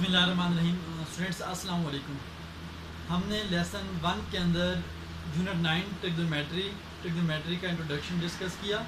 बिस्मिल्लाहिर्रहमानिर्रहीम। स्टूडेंट्स अस्सलाम वालेकुम। हमने लेसन 1 के अंदर यूनिट 9 ट्रिग्नोमेट्री का इंट्रोडक्शन डिस्कस किया।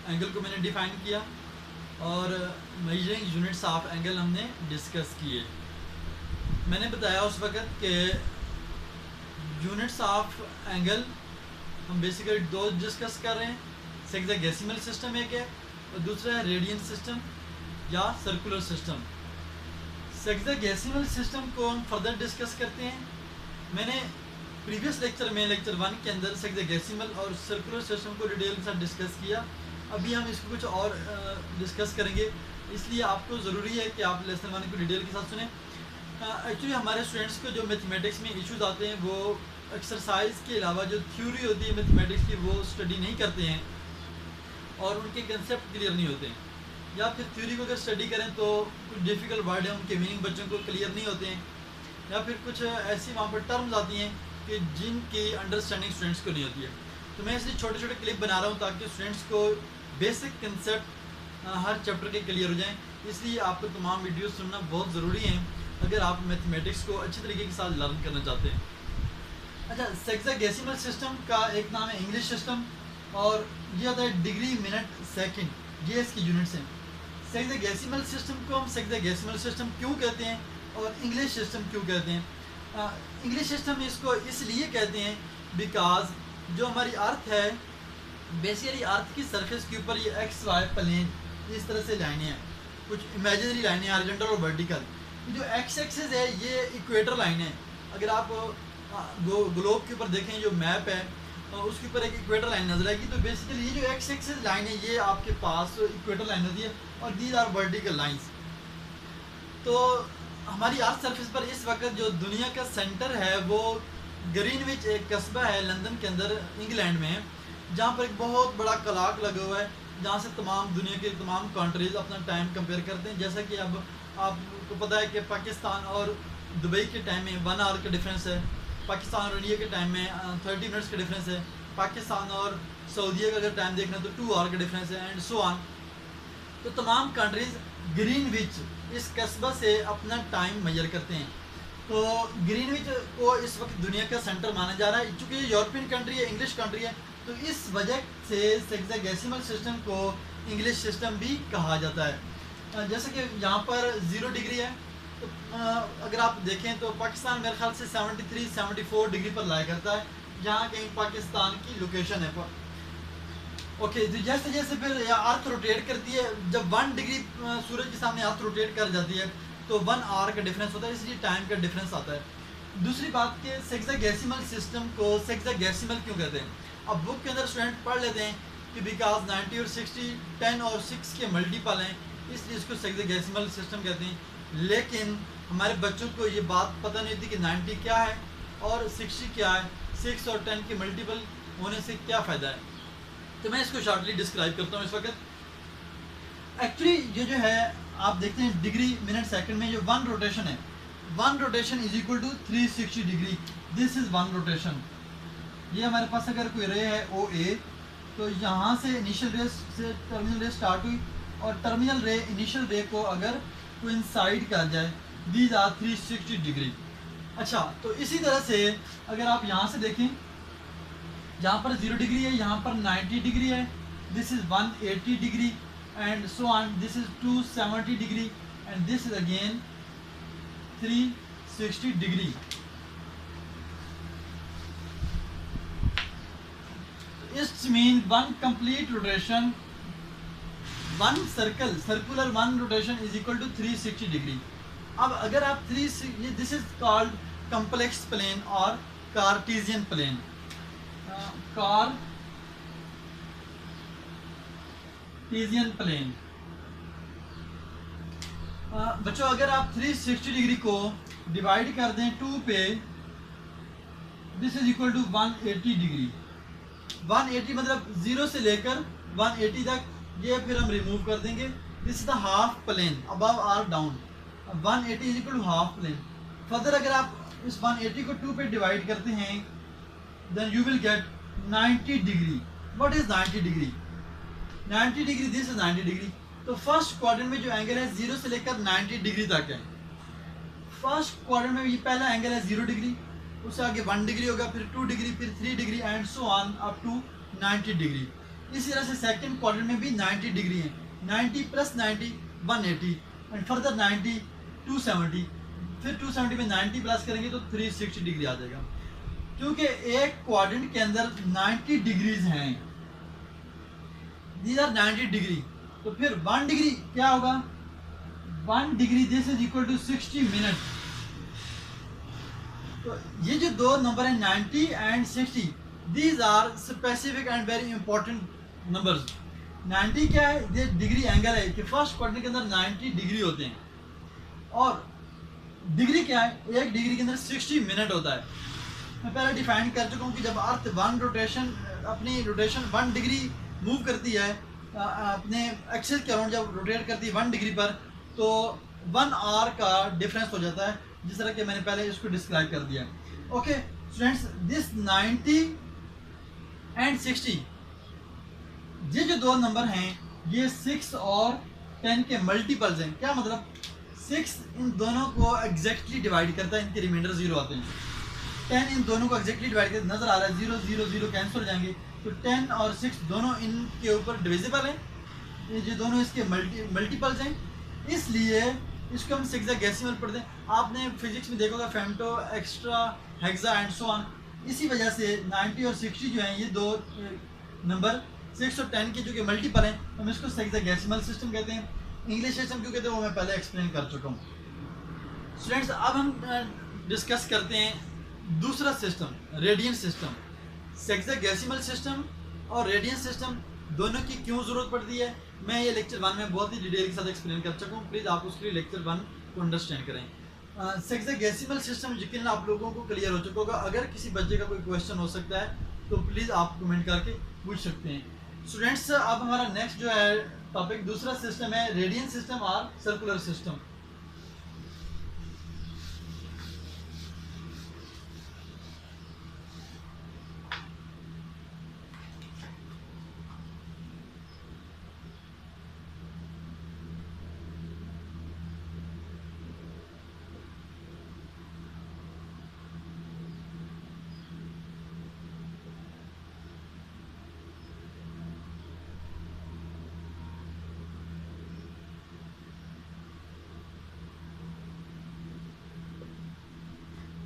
एंगल को मैंने डिफ़ाइन किया और मेजरिंग यूनिट्स ऑफ एंगल हमने डिस्कस किए। मैंने बताया उस वक़्त कि यूनिट्स ऑफ एंगल हम बेसिकली दो डिस्कस कर रहे हैं। सेक्साडेसिमल सिस्टम एक है और दूसरा है रेडियन सिस्टम या सर्कुलर सिस्टम। सेक्साडेसिमल सिस्टम को हम फर्दर डिस्कस करते हैं। मैंने प्रीवियस लेक्चर में लेक्चर 1 के अंदर सेक्साडेसिमल और सर्कुलर सिस्टम को डिटेल के साथ डिस्कस किया। अभी हम इसको कुछ और डिस्कस करेंगे, इसलिए आपको ज़रूरी है कि आप लेसन 1 को डिटेल के साथ सुने। एक्चुअली हमारे स्टूडेंट्स को जो मैथमेटिक्स में इश्यूज आते हैं वो एक्सरसाइज के अलावा जो थ्योरी होती है मैथमेटिक्स की वो स्टडी नहीं करते हैं और उनके कंसेप्ट क्लियर नहीं होते हैं, या फिर थ्योरी को अगर स्टडी करें तो कुछ डिफ़िकल्ट वर्ड है उनके मीनिंग बच्चों को क्लियर नहीं होते हैं, या फिर कुछ ऐसी वहाँ पर टर्म्स आती हैं कि जिनकी अंडरस्टैंडिंग स्टूडेंट्स को नहीं होती है। तो मैं इसलिए छोटे छोटे क्लिप बना रहा हूँ ताकि स्टूडेंट्स को बेसिक कंसेप्ट हर चैप्टर के क्लियर हो जाएँ। इसलिए आपको तमाम वीडियोज़ सुनना बहुत ज़रूरी है अगर आप मैथमेटिक्स को अच्छी तरीके के साथ लर्न करना चाहते हैं। अच्छा, सेक्साडेसिमल सिस्टम का एक नाम है इंग्लिश सिस्टम और ये होता है डिग्री मिनट सेकंड, ये इसकी यूनिट्स हैं। सेक्साडेसिमल सिस्टम को हम सेक्साडेसिमल सिस्टम क्यों कहते हैं और इंग्लिश सिस्टम क्यों कहते हैं? इंग्लिश सिस्टम इसको इसलिए कहते हैं बिकॉज जो हमारी अर्थ है बेसिकली अर्थ की सरफेस के ऊपर ये एक्स वाई प्लेन इस तरह से लाइनें हैं, कुछ इमेजिनरी लाइनें हॉरिजॉन्टल और वर्टिकल। जो एक्स एक्सिस है ये इक्वेटर लाइन है। अगर आप ग्लोब के ऊपर देखें जो मैप है उसके ऊपर एक इक्वेटर लाइन नजर आएगी। तो बेसिकली ये जो एक्स एक्सिस लाइन है ये आपके पास इक्वेटर लाइन होती है और दीज आर वर्टिकल लाइंस। तो हमारी अर्थ सरफेस पर इस वक्त जो दुनिया का सेंटर है वो ग्रीनविच एक कस्बा है लंदन के अंदर इंग्लैंड में, जहाँ पर एक बहुत बड़ा क्लॉक लगा हुआ है जहाँ से तमाम दुनिया के तमाम कंट्रीज़ अपना टाइम कंपेयर करते हैं। जैसा कि अब आपको पता है कि पाकिस्तान और दुबई के टाइम में 1 आवर का डिफरेंस है, पाकिस्तान और इंडिया के टाइम में 30 मिनट्स का डिफरेंस है, पाकिस्तान और सऊदीया का अगर टाइम देखना तो 2 आवर का डिफरेंस है एंड सो ऑन। तो तमाम कंट्रीज़ ग्रीनविच इस कस्बा से अपना टाइम मेजर करते हैं। तो ग्रीनविच को इस वक्त दुनिया का सेंटर माना जा रहा है। चूँकि ये यूरोपियन कंट्री है, इंग्लिश कंट्री है, तो इस वजह से सेक्साडेसिमल सिस्टम को इंग्लिश सिस्टम भी कहा जाता है। जैसे कि यहाँ पर 0 डिग्री है, तो अगर आप देखें तो पाकिस्तान मेरे ख्याल से 73-74 डिग्री पर लाया करता है, जहाँ कहीं पाकिस्तान की लोकेशन है। ओके, तो जैसे जैसे फिर अर्थ रोटेट करती है, जब 1 डिग्री सूरज के सामने अर्थ रोटेट कर जाती है तो 1 आवर का डिफरेंस होता है, इसलिए टाइम का डिफरेंस आता है। दूसरी बात कि सेक्साडेसिमल सिस्टम को सेक्साडेसिमल क्यों कहते हैं? अब बुक के अंदर स्टूडेंट पढ़ लेते हैं कि बिकॉज 90 और 60 10 और 6 के मल्टीपल हैं, इसलिए इसको सेक्साडेसिमल सिस्टम कहते हैं। लेकिन हमारे बच्चों को ये बात पता नहीं होती कि 90 क्या है और 60 क्या है, 6 और 10 के मल्टीपल होने से क्या फ़ायदा है। तो मैं इसको शॉर्टली डिस्क्राइब करता हूँ इस वक्त। एक्चुअली ये जो है आप देखते हैं डिग्री मिनट सेकंड में जो 1 रोटेशन है, 1 rotation is equal to 360 degree. This is 1 rotation. ये हमारे पास अगर कोई रे है ओ ए, तो यहाँ से इनिशियल रे से टर्मिनल रे स्टार्ट हुई और टर्मिनल रे इनिशियल रे को अगर कोइंसाइड कर जाए, दीज आर 360 डिग्री। अच्छा, तो इसी तरह से अगर आप यहाँ से देखें, जहाँ पर 0 डिग्री है यहाँ पर 90 डिग्री है, this is 180 degree and so on, this is 270 degree and this is again 360 degree. It means 1 complete rotation, 1 circle, circular 1 rotation is equal to 360 degree. अब अगर आप this is called complex plane और Cartesian plane. Cartesian plane. बच्चों अगर आप 360 degree को divide कर दें 2 पे, this is equal to 180 degree. 180 मतलब 0 से लेकर 180 तक, ये फिर हम रिमूव कर देंगे। This is the half plane above और down. 180 is equal to half plane. Further अगर आप इस 180 को 2 पे डिवाइड करते हैं then you will get 90 degree. What is 90 degree? 90 degree, this is 90 degree. तो फर्स्ट क्वाड्रेंट में जो एंगल है 0 से लेकर 90 डिग्री तक है। फर्स्ट क्वाड्रेंट में ये पहला एंगल है 0 डिग्री, उससे आगे 1 डिग्री होगा, फिर 2 डिग्री, फिर 3 degree and so on up to 90 degree. इसी तरह से सेकंड क्वाड्रेंट में भी 90 डिग्री है, 90 प्लस 90 180 एंड फर्दर 90 270, फिर 270 में 90 प्लस करेंगे तो 360 डिग्री आ जाएगा। क्योंकि एक क्वाड्रेंट के अंदर 90 डिग्रीज हैं, दीज आर 90 डिग्री, तो फिर 1 डिग्री क्या होगा, 1 degree this is equal to 60 minute. तो ये जो दो नंबर है 90 and 60, these are specific and very important numbers. 90 क्या है, ये डिग्री एंगल है कि फर्स्ट क्वाड्रेंट के अंदर 90 डिग्री होते हैं, और डिग्री क्या है, एक डिग्री के अंदर 60 मिनट होता है। मैं पहले डिफाइन कर चुका हूँ कि जब अर्थ अपनी रोटेशन 1 डिग्री मूव करती है अपने एक्सिस के अराउंड, जब रोटेट करती है 1 डिग्री पर, तो 1 आवर का डिफरेंस हो जाता है, जिस तरह के मैंने पहले इसको डिस्क्राइब कर दिया। ओके स्टूडेंट्स, दिस 90 एंड 60, ये जो दो नंबर हैं ये 6 और 10 के मल्टीपल्स हैं। क्या मतलब, 6 इन दोनों को एग्जैक्टली डिवाइड करता है, इनके रिमाइंडर 0 आते हैं। 10 इन दोनों को एग्जैक्टली डिवाइड करते नजर आ रहा है, 0 0 0 कैंसिल हो जाएंगे, तो 10 और 6 दोनों इनके ऊपर डिविजिबल हैं, ये जो दोनों इसके मल्टीपल्स हैं, इसलिए इसको हम सेक्सागेसिमल पढ़ते हैं। आपने फिजिक्स में देखा होगा femto, extra, hexa and so on. इसी वजह से 90 और 60 जो हैं ये दो नंबर 6 और 10 के जो कि मल्टीपल हैं, हम इसको सेक्सागेसिमल सिस्टम कहते हैं। इंग्लिश सिस्टम क्यों कहते हैं वो मैं पहले एक्सप्लेन कर चुका हूँ। स्टूडेंट्स, अब हम डिस्कस करते हैं दूसरा सिस्टम, रेडियन सिस्टम। सेक्सागेसिमल सिस्टम और रेडियन सिस्टम दोनों की क्यों ज़रूरत पड़ती है, मैं ये लेक्चर 1 में बहुत ही डिटेल के साथ एक्सप्लेन कर चुका हूँ। प्लीज़ आप उसके लिए लेक्चर 1 को अंडरस्टैंड करें। सेक्सागेसिमल सिस्टम यकीन आप लोगों को क्लियर हो चुका होगा। अगर किसी बच्चे का कोई क्वेश्चन हो सकता है तो प्लीज़ आप कमेंट करके पूछ सकते हैं। स्टूडेंट्स, अब हमारा नेक्स्ट जो है टॉपिक, दूसरा सिस्टम है रेडियन सिस्टम और circular system.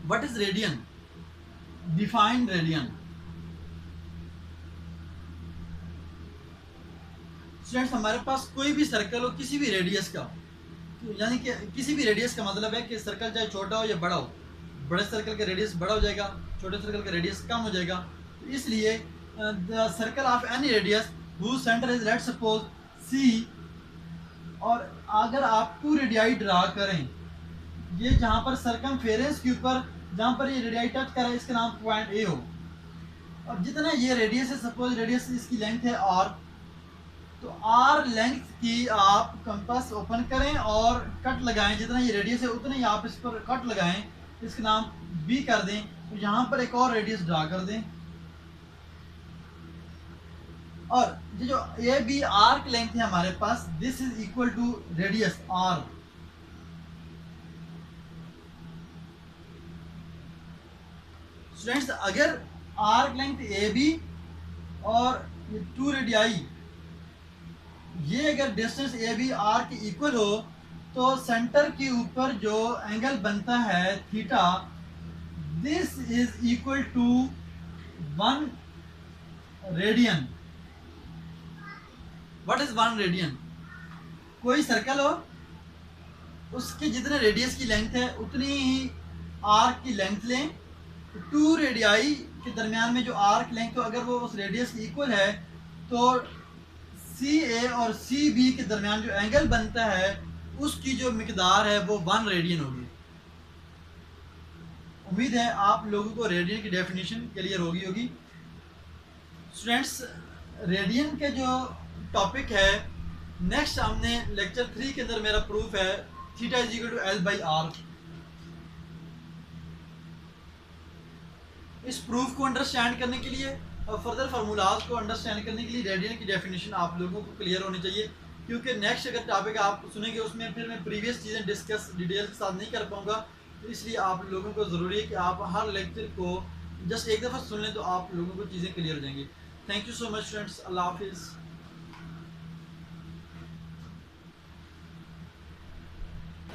What is radian? Define radian. Students, हमारे पास कोई भी सर्कल हो किसी भी रेडियस का, यानी कि किसी भी रेडियस का मतलब है कि सर्कल चाहे छोटा हो या बड़ा हो, बड़े सर्कल का रेडियस बड़ा हो जाएगा, छोटे सर्कल का रेडियस कम हो जाएगा। तो इसलिए the circle of any radius who centre is let's suppose C, और अगर आप 2 रेडियाई ड्रा करें, ये जहाँ पर सर्कमफेरेंस के ऊपर जहाँ पर ये रेडियाई टच कर रहा है इसका नाम पॉइंट ए हो, और जितना ये रेडियस है, सपोज रेडियस इसकी लेंथ है आर, तो आर लेंथ की आप कंपास ओपन करें और कट लगाएं, जितना ये रेडियस है उतने ही आप इस पर कट लगाएं, इसका नाम बी कर दें, तो यहाँ पर एक और रेडियस ड्रा कर दें, और ये जो ए बी आर की लेंथ है हमारे पास, this is equal to radius R. Students, अगर आर्क लेंथ ए बी और 2 रेडियाई, ये अगर डिस्टेंस ए बी आर की इक्वल हो, तो सेंटर के ऊपर जो एंगल बनता है theta, this is equal to 1 radian. What is 1 radian? कोई सर्कल हो, उसके जितने रेडियस की लेंथ है उतनी ही आर्क की लेंथ लें, 2 रेडियाई के दरमियान में जो आर्क लेंथ हो अगर वो उस रेडियस की इक्वल है, तो सी ए और सी बी के दरमियान जो एंगल बनता है उसकी जो मिकदार है वो 1 रेडियन होगी। उम्मीद है आप लोगों को रेडियन की डेफिनेशन क्लियर होगी। स्टूडेंट्स, रेडियन के जो टॉपिक है नेक्स्ट, हमने लेक्चर 3 के अंदर मेरा प्रूफ है theta is equal to l by r. इस प्रूफ को अंडरस्टैंड करने के लिए और फर्दर फार्मूलाज को अंडरस्टैंड करने के लिए रेडियन की डेफिनेशन आप लोगों को क्लियर होनी चाहिए, क्योंकि नेक्स्ट अगर टॉपिक आप सुनेंगे उसमें फिर मैं प्रीवियस चीज़ें डिस्कस डिटेल के साथ नहीं कर पाऊंगा, तो इसलिए आप लोगों को ज़रूरी है कि आप हर लेक्चर को जस्ट एक दफ़ा सुन लें तो आप लोगों को चीज़ें क्लियर हो जाएंगी। Thank you so much friends, अल्लाह हाफिज़।